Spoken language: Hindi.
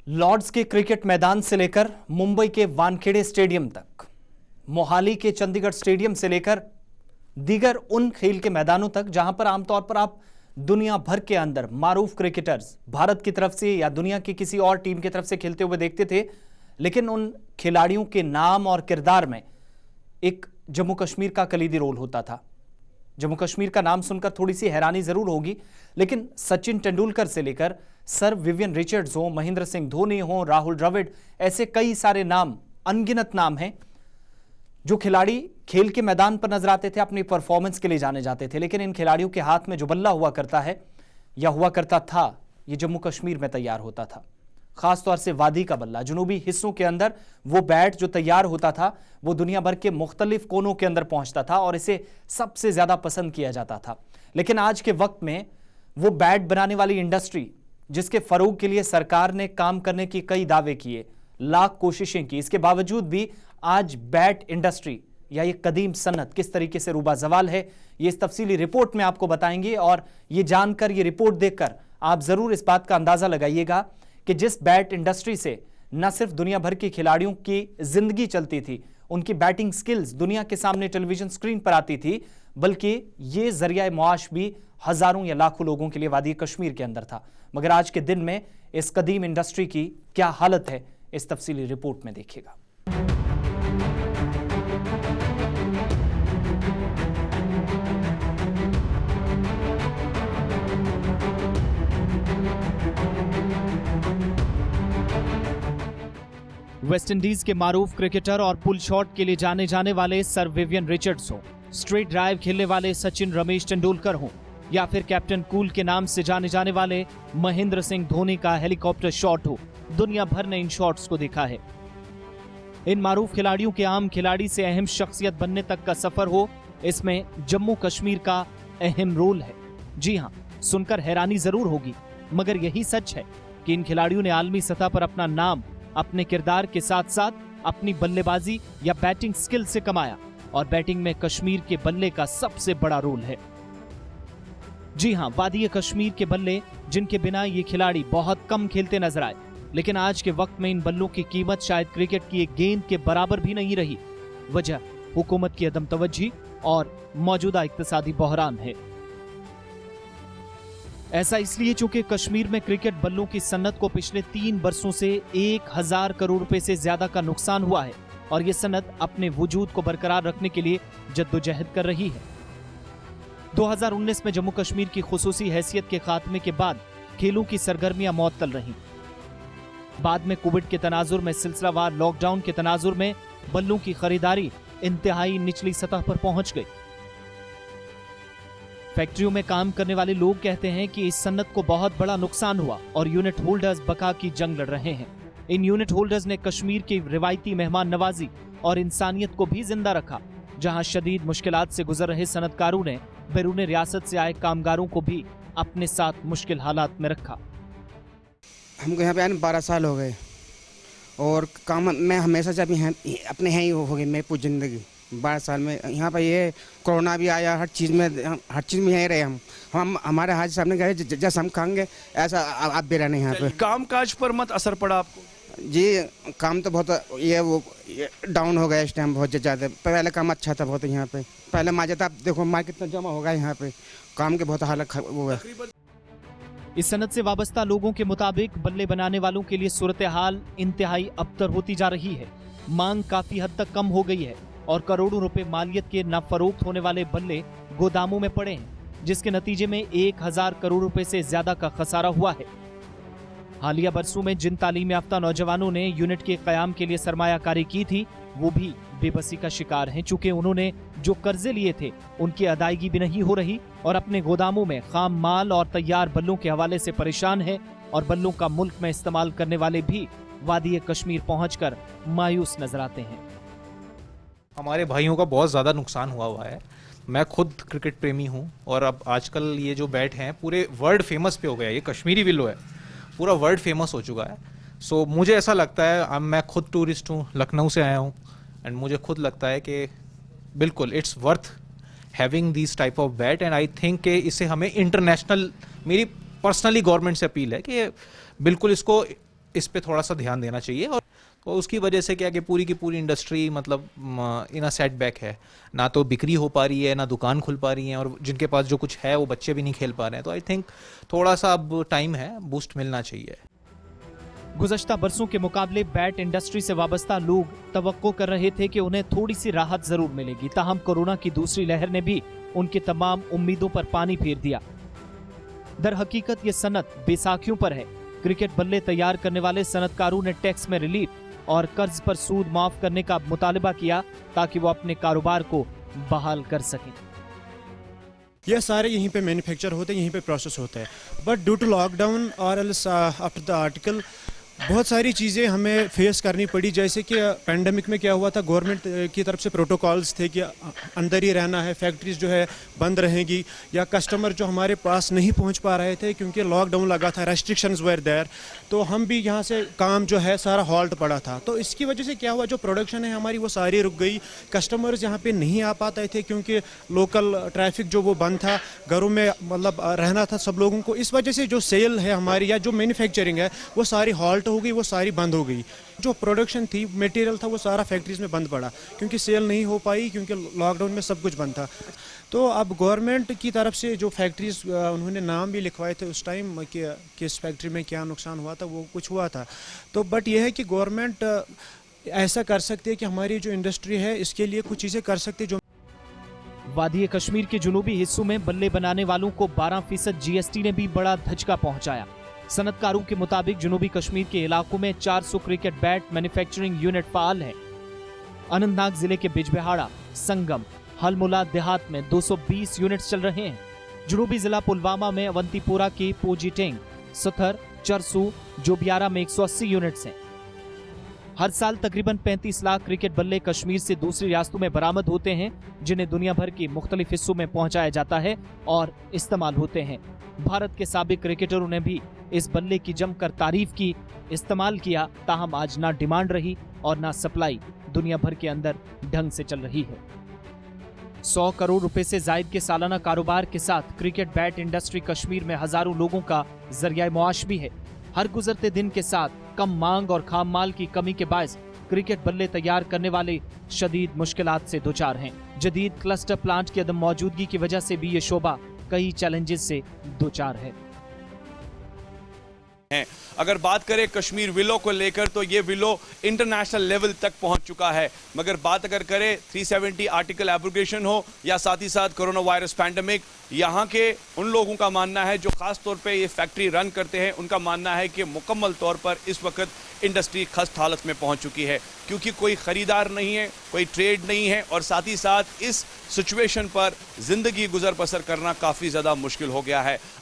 लॉर्ड्स के क्रिकेट मैदान से लेकर मुंबई के वानखेड़े स्टेडियम तक, मोहाली के चंडीगढ़ स्टेडियम से लेकर दीगर उन खेल के मैदानों तक जहां पर आमतौर पर आप दुनिया भर के अंदर मारूफ क्रिकेटर्स भारत की तरफ से या दुनिया की किसी और टीम की तरफ से खेलते हुए देखते थे, लेकिन उन खिलाड़ियों के नाम और किरदार में एक जम्मू कश्मीर का कलीदी रोल होता था। जम्मू कश्मीर का नाम सुनकर थोड़ी सी हैरानी जरूर होगी, लेकिन सचिन तेंदुलकर से लेकर सर विवियन रिचर्ड्स हो, महेंद्र सिंह धोनी हो, राहुल द्रविड़, ऐसे कई सारे नाम, अनगिनत नाम हैं जो खिलाड़ी खेल के मैदान पर नजर आते थे, अपनी परफॉर्मेंस के लिए जाने जाते थे। लेकिन इन खिलाड़ियों के हाथ में जो बल्ला हुआ करता है या हुआ करता था, ये जम्मू कश्मीर में तैयार होता था। खासतौर से वादी का बल्ला, जुनूबी हिस्सों के अंदर वो बैट जो तैयार होता था वो दुनिया भर के मुख्तलिफ कोनों के अंदर पहुंचता था और इसे सबसे ज्यादा पसंद किया जाता था। लेकिन आज के वक्त में वो बैट बनाने वाली इंडस्ट्री, जिसके फरोग के लिए सरकार ने काम करने की कई दावे किए, लाख कोशिशें की, इसके बावजूद भी आज बैट इंडस्ट्री या ये कदीम सन्नत किस तरीके से रूबा जवाल है, ये इस तफसीली रिपोर्ट में आपको बताएंगे। और ये जानकर, ये रिपोर्ट देखकर आप जरूर इस बात का अंदाजा लगाइएगा कि जिस बैट इंडस्ट्री से न सिर्फ दुनिया भर के खिलाड़ियों की जिंदगी चलती थी, उनकी बैटिंग स्किल्स दुनिया के सामने टेलीविजन स्क्रीन पर आती थी, बल्कि ये जरिया मुआश भी हजारों या लाखों लोगों के लिए वादी कश्मीर के अंदर था। मगर आज के दिन में इस कदीम इंडस्ट्री की क्या हालत है, इस तफसीली रिपोर्ट में देखिएगा। वेस्टइंडीज के मारूफ क्रिकेटर और पुल शॉट के लिए जाने जाने वाले सर विवियन रिचर्ड्स हो, स्ट्रेट ड्राइव खेलने वाले सचिन रमेश तेंदुलकर हो, या फिर कैप्टन कूल के नाम से जाने जाने वाले महेंद्र सिंह धोनी का हेलीकॉप्टर शॉट हो, दुनिया भर ने इन शॉट्स को देखा है। इन मारूफ खिलाड़ियों के आम खिलाड़ी से अहम शख्सियत बनने तक का सफर हो, इसमें जम्मू कश्मीर का अहम रोल है। जी हां, सुनकर हैरानी जरूर होगी, मगर यही सच है कि इन खिलाड़ियों ने आलमी सतह पर अपना नाम अपने किरदार के साथ साथ अपनी बल्लेबाजी या बैटिंग स्किल से कमाया, और बैटिंग में कश्मीर के बल्ले का सबसे बड़ा रोल है। जी हां, वादी कश्मीर के बल्ले, जिनके बिना ये खिलाड़ी बहुत कम खेलते नजर आए, लेकिन आज के वक्त में इन बल्लों की कीमत शायद क्रिकेट की एक गेंद के बराबर भी नहीं रही। वजह हुकूमत की अदम तवज्जी और मौजूदा इक्तिसादी बहरान है। ऐसा इसलिए चूंकि कश्मीर में क्रिकेट बल्लों की सन्नत को पिछले 3 वर्षों से 1000 करोड़ रुपए से ज्यादा का नुकसान हुआ है, और ये सन्नत अपने वजूद को बरकरार रखने के लिए जद्दोजहद कर रही है। 2019 में जम्मू कश्मीर की खुसूसी हैसियत के खात्मे के बाद खेलों की सरगर्मियां मअतल रहीं। बाद में कोविड के तनाजुर में सिलसिलावार लॉकडाउन के तनाजुर में बल्लों की खरीदारी इंतहाई निचली सतह पर पहुंच गई। फैक्ट्रियों में काम करने वाले लोग कहते हैं कि इस सन्नत को बहुत बड़ा नुकसान हुआ और यूनिट होल्डर्स बका की जंग लड़ रहे हैं। इन यूनिट होल्डर्स ने कश्मीर की रिवायती मेहमान नवाजी और इंसानियत को भी जिंदा रखा, जहां शदीद मुश्किलात से गुजर रहे सनतकारों ने बैरून रियासत से आए कामगारों को भी अपने साथ मुश्किल हालात में रखा। हमको यहाँ पे आने 12 साल हो गए और काम में हमेशा जब अपने हैं ही हो गई मैं पूरी ज़िंदगी 12 साल में। यहाँ पर ये कोरोना भी आया, हर चीज़ में यहीं रहे हम हमारे हाथ सामने गए, जैसा हम खाएंगे ऐसा आप भी रहने यहाँ पे। काम काज पर मत असर पड़ा आपको? जी, काम तो बहुत ये डाउन हो गया इस टाइम, बहुत ज़्यादा। पहले काम अच्छा था बहुत यहाँ पे, पहले मजा था। अब देखो माल कितना जमा होगा यहाँ पे, काम के बहुत हालत वो है। इस सनत से वाबस्ता लोगों के मुताबिक बल्ले बनाने वालों के लिए सूरत हाल इंतहाई अबतर होती जा रही है। मांग काफी हद तक कम हो गई है और करोड़ों रुपए मालियत के नाफरोख्त होने वाले बल्ले गोदामों में पड़े हैं, जिसके नतीजे में 1000 करोड़ रुपए से ज्यादा का खसारा हुआ है। हालिया बरसों में जिन तालीम याफ्ता नौजवानों ने यूनिट के कयाम के लिए सरमायाकारी की थी, वो भी बेबसी का शिकार हैं, चूंकि उन्होंने जो कर्जे लिए थे उनकी अदायगी भी नहीं हो रही और अपने गोदामों में खाम माल और तैयार बल्लों के हवाले से परेशान है, और बल्लों का मुल्क में इस्तेमाल करने वाले भी वादी कश्मीर पहुंचकर मायूस नजर आते हैं। हमारे भाइयों का बहुत ज़्यादा नुकसान हुआ है। मैं खुद क्रिकेट प्रेमी हूँ और अब आजकल ये जो बैट हैं पूरे वर्ल्ड फेमस पे हो गया। ये कश्मीरी विलो है, पूरा वर्ल्ड फेमस हो चुका है। सो मुझे ऐसा लगता है, अब मैं खुद टूरिस्ट हूँ, लखनऊ से आया हूँ, एंड मुझे खुद लगता है कि बिल्कुल it's worth having this type of bat, and I think कि इसे हमें इंटरनेशनल, मेरी पर्सनली गवर्नमेंट से अपील है कि बिल्कुल इसको इस पे थोड़ा सा ध्यान देना चाहिए। और तो उसकी वजह से क्या कि पूरी की पूरी इंडस्ट्री मतलब इन अ सेटबैक है, ना तो बिक्री हो पा रही है, ना दुकान खुल पा रही है, और जिनके पास जो कुछ है वो बच्चे भी नहीं खेल पा रहे हैं। तो आई थिंक थोड़ा सा अब टाइम है, बूस्ट मिलना चाहिए। गुज़श्ता बरसों के मुकाबले बैट इंडस्ट्री से वाबस्ता लोग तवक्को कर रहे थे कि उन्हें थोड़ी सी राहत जरूर मिलेगी। ताहम कोरोना की दूसरी लहर ने भी उनकी तमाम उम्मीदों पर पानी फेर दिया। दर हकीकत ये सनत बेसाखियों पर है। क्रिकेट बल्ले तैयार करने वाले सनतकारों ने टैक्स में रिलीफ और कर्ज पर सूद माफ करने का मुतालबा किया ताकि वो अपने कारोबार को बहाल कर सकें। ये सारे यहीं पे मैन्युफैक्चर होते हैं, यहीं पे प्रोसेस होता है। बट ड्यू टू लॉकडाउन और आफ्टर द आर्टिकल बहुत सारी चीज़ें हमें फेस करनी पड़ी। जैसे कि पेंडेमिक में क्या हुआ था, गवर्नमेंट की तरफ से प्रोटोकॉल्स थे कि अंदर ही रहना है, फैक्ट्रीज जो है बंद रहेंगी, या कस्टमर जो हमारे पास नहीं पहुंच पा रहे थे क्योंकि लॉकडाउन लगा था, रेस्ट्रिक्शंस वर देयर, तो हम भी यहाँ से काम जो है सारा हॉल्ट पड़ा था। तो इसकी वजह से क्या हुआ, जो प्रोडक्शन है हमारी वो सारी रुक गई। कस्टमर्स यहाँ पे नहीं आ पाते थे क्योंकि लोकल ट्रैफिक जो वो बंद था, घरों में मतलब रहना था सब लोगों को। इस वजह से जो सेल है हमारी या जो मैन्युफैक्चरिंग है वो सारी हॉल्ट हो गई, वो सारी बंद हो गई। जो प्रोडक्शन थी, मटेरियल था, वो सारा फैक्ट्रीज में बंद पड़ा क्योंकि सेल नहीं हो पाई, क्योंकि लॉकडाउन में सब कुछ बंद था। तो अब गवर्नमेंट की तरफ से जो फैक्ट्रीज उन्होंने नाम भी लिखवाए थे उस टाइम कि किस फैक्ट्री में क्या नुकसान हुआ था, वो कुछ हुआ था। तो बट यह है कि गवर्नमेंट ऐसा कर सकती है कि हमारी जो इंडस्ट्री है इसके लिए कुछ चीज़ें कर सकती है। जो वादी कश्मीर के जुनूबी हिस्सों में बल्ले बनाने वालों को 12% जीएसटी ने भी बड़ा धचका पहुंचाया। सनतकारों के मुताबिक जुनूबी कश्मीर के इलाकों में 400 क्रिकेट बैट मैन्युफैक्चरिंग यूनिट फाल हैं। अनंतनाग जिले के बिजबिहाड़ा, संगम, हलमुला देहात में 220 यूनिट्स चल रहे हैं। जुनूबी जिला पुलवामा में अवंतीपोरा की पोजीटेंग, सुथर, चरसू, जोबियारा में 180 यूनिट्स हैं। हर साल तकरीबन 35 लाख क्रिकेट बल्ले कश्मीर से दूसरी रियासतों में बरामद होते हैं, जिन्हें दुनिया भर के मुख्तलिफ हिस्सों में पहुंचाया जाता है और इस्तेमाल होते हैं। भारत के साबिक क्रिकेटरों ने भी इस बल्ले की जमकर तारीफ की, इस्तेमाल किया, ताहम आज ना डिमांड रही और ना सप्लाई दुनिया भर के अंदर ढंग से चल रही है। 100 करोड़ रुपए से जायद के सालाना कारोबार के साथ क्रिकेट बैट इंडस्ट्री कश्मीर में हजारों लोगों का जरिया मुआश भी है। हर गुजरते दिन के साथ कम मांग और खाम माल की कमी के बायस क्रिकेट बल्ले तैयार करने वाले शदीद मुश्किलात से दोचार हैं। जदीद क्लस्टर प्लांट की अदम मौजूदगी की वजह से भी ये शोबा कई चैलेंजेस से दोचार है। अगर बात करें कश्मीर विलो को लेकर तो ये विलो इंटरनेशनल लेवल तक पहुंच चुका है। मगर बात अगर करें 370 आर्टिकल एब्रोगेशन हो या साथ ही साथ कोरोना वायरस पैंडेमिक, यहाँ के उन लोगों का मानना है जो खास तौर पे ये फैक्ट्री रन करते हैं, उनका मानना है कि मुकम्मल तौर पर इस वक्त इंडस्ट्री खस्त हालत में पहुंच चुकी है, क्योंकि कोई ख़रीदार नहीं है, कोई ट्रेड नहीं है, और साथ ही साथ इस सिचुएशन पर ज़िंदगी गुजर बसर करना काफ़ी ज़्यादा मुश्किल हो गया है।